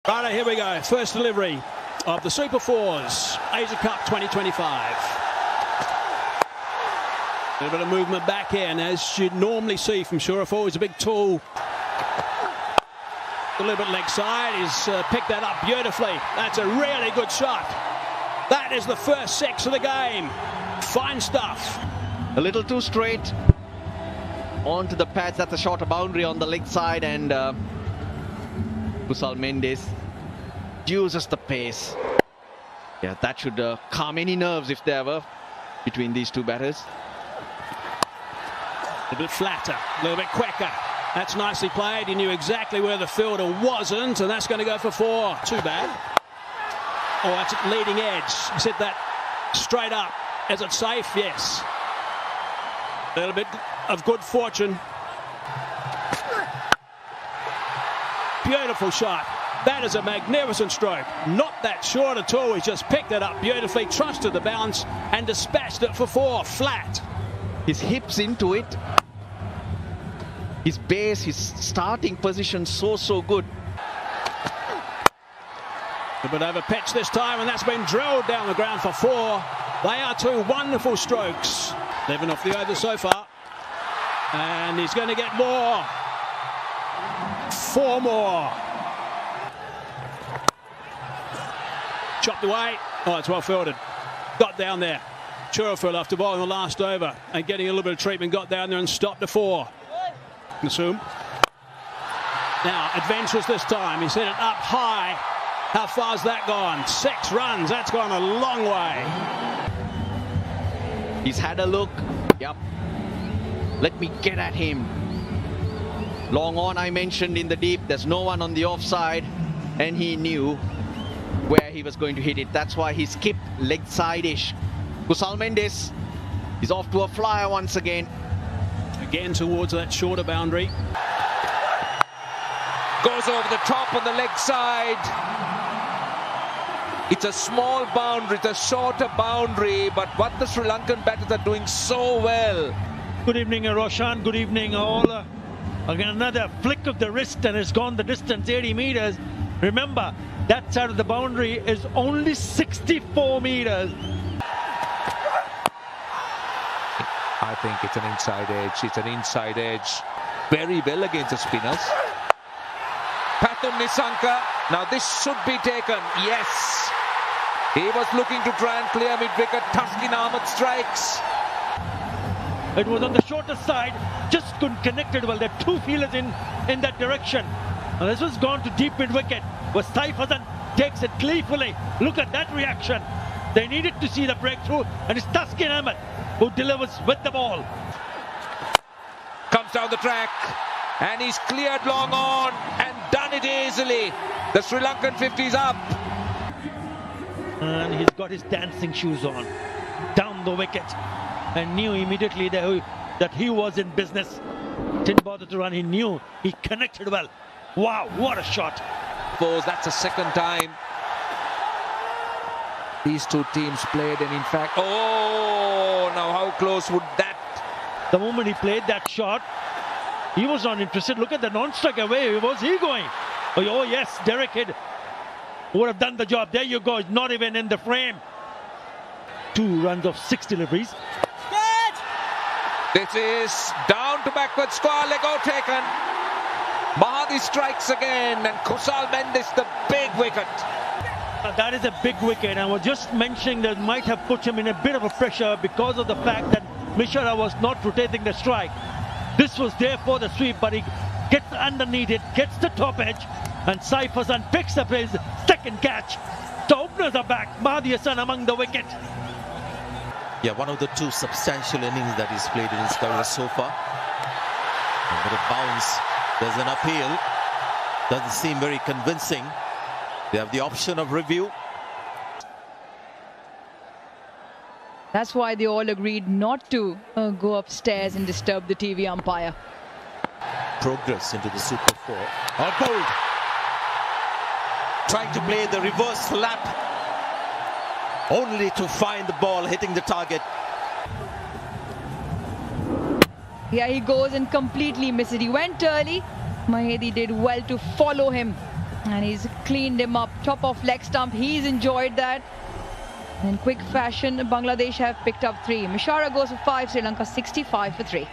Right, here we go. First delivery of the Super Fours, Asia Cup 2025. A little bit of movement back here, and as you'd normally see from Shurafo, he's a big tall. A little bit leg side, he's picked that up beautifully. That's a really good shot. That is the first 6 of the game. Fine stuff. A little too straight onto the pads. That's a shorter boundary on the leg side, and Kusal Mendes uses the pace. Yeah, that should calm any nerves if there were between these two batters. A bit flatter, a little bit quicker. That's nicely played. He knew exactly where the fielder wasn't, and that's going to go for 4. Too bad. Oh, that's at leading edge. He said that straight up. Is it safe? Yes. A little bit of good fortune. Beautiful shot. That is a magnificent stroke. Not that short at all. He's just picked it up beautifully, trusted the bounce, and dispatched it for 4. Flat. His hips into it. His base, his starting position, so good. A bit over pitch this time, and that's been drilled down the ground for 4. They are 2 wonderful strokes. 11 off the over so far. And he's going to get more. 4 more. Chopped away. Oh, it's well fielded. Got down there. Churafil after bowling the last over and getting a little bit of treatment, got down there and stopped the 4. Nasum. Now, adventurous this time. He's hit it up high. How far's that gone? 6 runs. That's gone a long way. He's had a look. Yep. Let me get at him. Long on, I mentioned in the deep. There's no one on the offside. And he knew where he was going to hit it. That's why he skipped leg side-ish. Kusal Mendes is off to a flyer once again. Again towards that shorter boundary. Goes over the top on the leg side. It's a small boundary, it's a shorter boundary, but what the Sri Lankan batters are doing so well. Good evening, Roshan. Good evening, all. Again, another flick of the wrist, and it's gone the distance, 80 meters. Remember, that side of the boundary is only 64 meters. I think it's an inside edge. It's an inside edge. Very well against the spinners. Pathum Nisanka. Now this should be taken. Yes. He was looking to try and clear mid-wicket. Taskin Ahmed strikes. It was on the shorter side. Just couldn't connect it well. There are 2 fielders in that direction. And this was gone to deep mid-wicket. Where Saif Hasan takes it gleefully. Look at that reaction. They needed to see the breakthrough. And it's Taskin Ahmed who delivers with the ball. Comes down the track. And he's cleared long on and done it easily. The Sri Lankan 50's up. And he's got his dancing shoes on. Down the wicket. And knew immediately that he was in business. Didn't bother to run. He knew. He connected well. Wow, what a shot. That's the second time these 2 teams played, and in fact, oh, now how close would that? The moment he played that shot, he was not interested. Look at the non-strike away. Where was he going? Oh yes, Derek Hidd would have done the job. There you go. Not even in the frame. 2 runs of 6 deliveries. This is down to backward square, Lego taken. Mahadi strikes again, and Kusal Mendes the big wicket. That is a big wicket. I was just mentioning that might have put him in a bit of a pressure because of the fact that Mishra was not rotating the strike. This was there for the sweep, but he gets underneath it, gets the top edge, and Saif Hasan picks up his second catch. The openers are back. Mahdi Hassan among the wicket. Yeah, one of the 2 substantial innings that he's played in his career so far. A bit of bounce. There's an appeal. Doesn't seem very convincing. They have the option of review. That's why they all agreed not to go upstairs and disturb the TV umpire. Progress into the Super 4. Oh, bold. Trying to play the reverse lap. Only to find the ball hitting the target. Yeah, he goes and completely misses it. He went early. Mahedi did well to follow him. And he's cleaned him up. Top of leg stump. He's enjoyed that. In quick fashion, Bangladesh have picked up 3. Mishara goes for 5. Sri Lanka 65 for 3.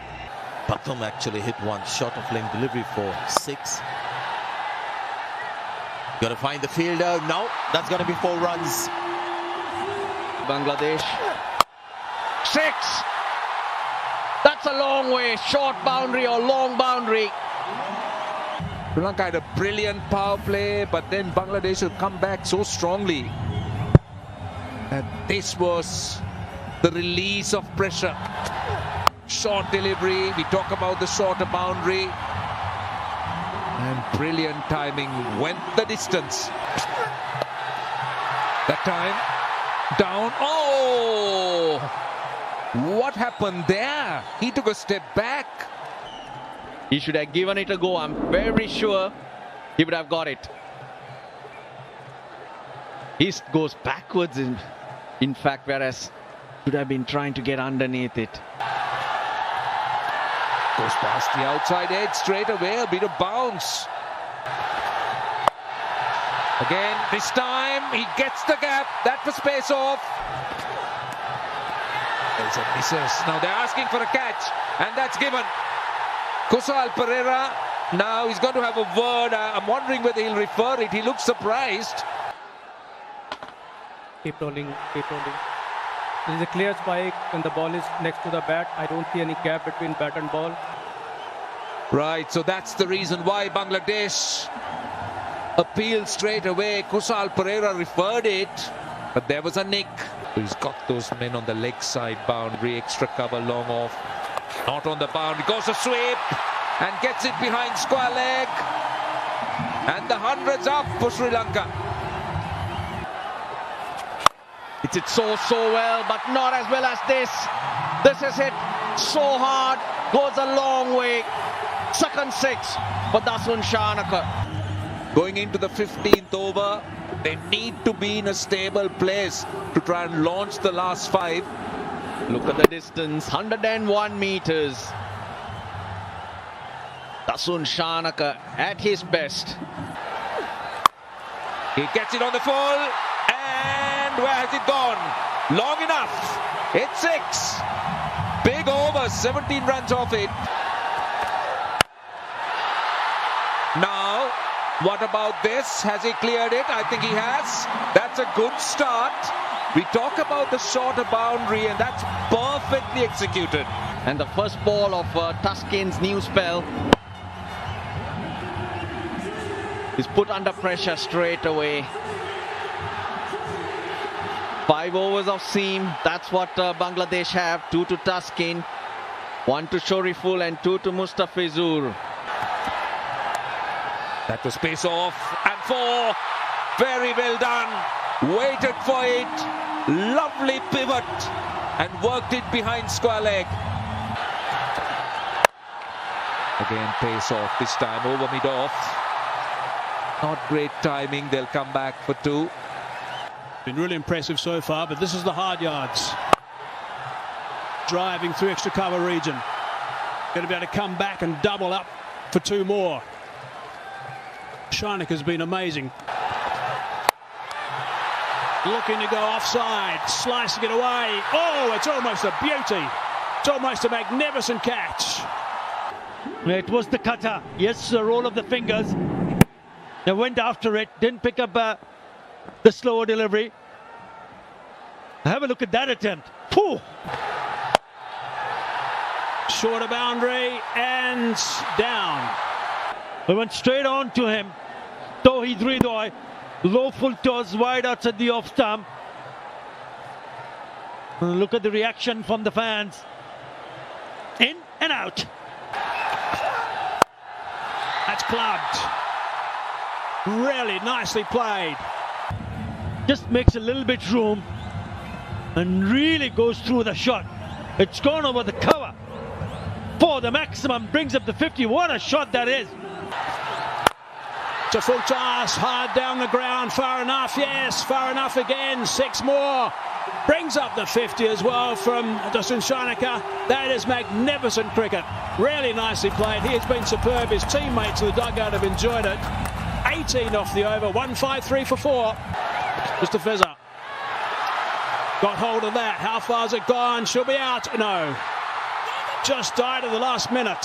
Pathum actually hit one shot of length delivery for 6. Got to find the fielder. No, that's going to be 4 runs. Bangladesh. 6. That's a long way. Short boundary or long boundary. Sri Lanka had a brilliant power play, but then Bangladesh will come back so strongly. And this was the release of pressure. Short delivery. We talk about the shorter boundary. And brilliant timing. Went the distance. That time. Down. Oh! What happened there? He took a step back. He should have given it a go. I'm very sure he would have got it. He goes backwards in fact, whereas should have been trying to get underneath it. Goes past the outside edge straight away. A bit of bounce. Again, this time he gets the gap. That was space off. There's a misses. Now they're asking for a catch, and that's given. Kusal Pereira, now he's going to have a word. I'm wondering whether he'll refer it. He looks surprised. Keep rolling, keep rolling. There is a clear spike and the ball is next to the bat. I don't see any gap between bat and ball. Right, so that's the reason why Bangladesh appealed straight away. Kusal Pereira referred it, but there was a nick. He's got those men on the leg side boundary, extra cover long off. Not on the boundary, goes a sweep and gets it behind square leg. And the 100's up for Sri Lanka. It's hit so well, but not as well as this. This is hit so hard, goes a long way. Second 6 for Dasun Shanaka. Going into the 15th over, they need to be in a stable place to try and launch the last 5. Look at the distance, 101 meters. Dasun Shanaka at his best. He gets it on the full, and where has it gone? Long enough. It's 6. Big over, 17 runs off it. Now, what about this? Has he cleared it? I think he has. That's a good start. We talk about the shorter boundary, and that's perfectly executed. And the first ball of Tuskin's new spell is put under pressure straight away. 5 overs of seam. That's what Bangladesh have. 2 to Tuskin, 1 to Shoriful, and 2 to Mustafizur. That was pace off, and 4. Very well done. Waited for it. Lovely pivot and worked it behind square leg. Again, pace off. This time over mid-off. Not great timing. They'll come back for 2. Been really impressive so far, but this is the hard yards. Driving through extra cover region. Going to be able to come back and double up for 2 more. Shanak has been amazing. Looking to go offside, slicing it away. Oh, it's almost a beauty. It's almost a magnificent catch. It was the cutter. Yes, the roll of the fingers. They went after it, didn't pick up the slower delivery. Have a look at that attempt. Phew. Shorter boundary and down. We went straight on to him. Tauhid Ridoy, low full toss, wide outside the off stump. And look at the reaction from the fans. In and out. That's clubbed. Really nicely played. Just makes a little bit room and really goes through the shot. It's gone over the cover for the maximum, brings up the 50. What a shot that is. It's a full toss, hard down the ground, far enough, yes, far enough again, 6 more. Brings up the 50 as well from Dasun Shanaka. That is magnificent cricket. Really nicely played. He has been superb. His teammates in the dugout have enjoyed it. 18 off the over. 153 for 4. Mr. Fezzer got hold of that. How far's it gone? She'll be out. No. Just died at the last minute.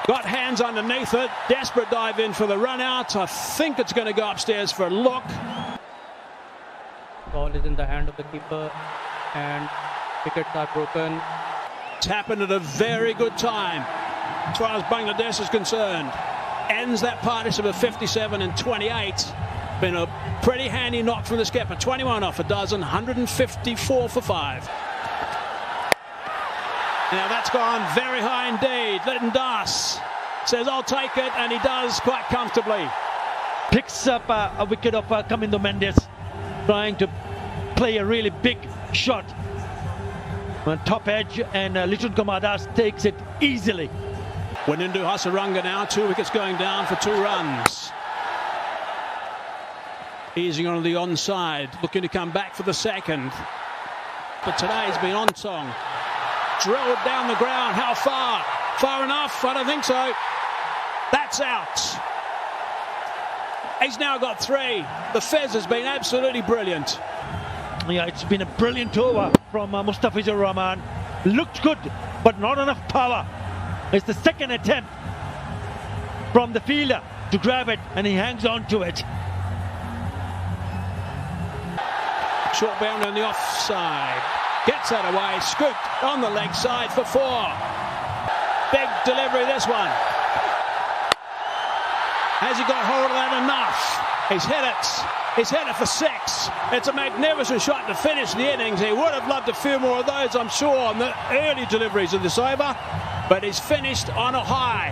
Got hands underneath it. Desperate dive in for the run out. I think it's going to go upstairs for a look. Ball is in the hand of the keeper and wickets are broken. It's happened at a very good time as far as Bangladesh is concerned. Ends that partnership of 57 and 28. Been a pretty handy knock from the skipper. 21 off a dozen, 154 for 5. Now that's gone very high indeed. Lytton Das says, I'll take it, and he does quite comfortably. Picks up a wicket of Kamindo Mendes, trying to play a really big shot on top edge, and Lytton Kumar Das takes it easily. Wanindu Hasaranga now, 2 wickets going down for 2 runs. Easing on the onside, looking to come back for the second. But today he's been on song. Drilled down the ground. How far? Far enough? I don't think so. That's out. He's now got 3. The Fez has been absolutely brilliant. Yeah, it's been a brilliant over from Mustafizur Rahman. Looked good, but not enough power. It's the second attempt from the fielder to grab it, and he hangs on to it. Short bound on the offside. Gets that away. Scooped on the leg side for 4. Big delivery, this one. Has he got hold of that enough? He's hit it. He's hit it for 6. It's a magnificent shot to finish the innings. He would have loved a few more of those, I'm sure, on the early deliveries of this over. But he's finished on a high.